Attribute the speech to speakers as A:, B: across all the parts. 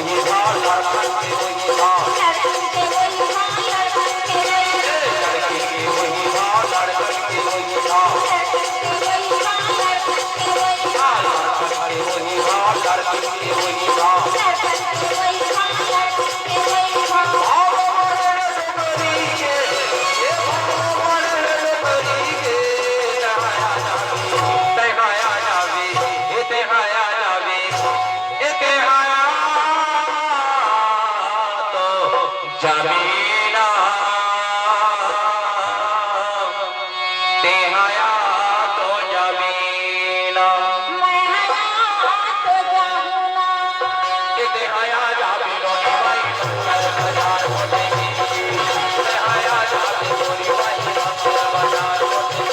A: वही भाव लड़कन के वही भाव लड़के के वही भाव लड़कन के वही भाव लड़कन के वही भाव जमीना तेहाया तो जमीना तेहाया जाबीनो भाई बाजार होते तेहाया जाबीनो भाई बाजार होते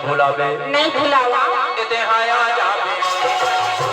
A: भुलावे नहीं भुलावा तेहाया जाबे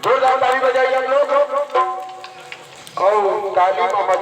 A: जोरदार ताली बजाइए हम लोग और ताली में मजा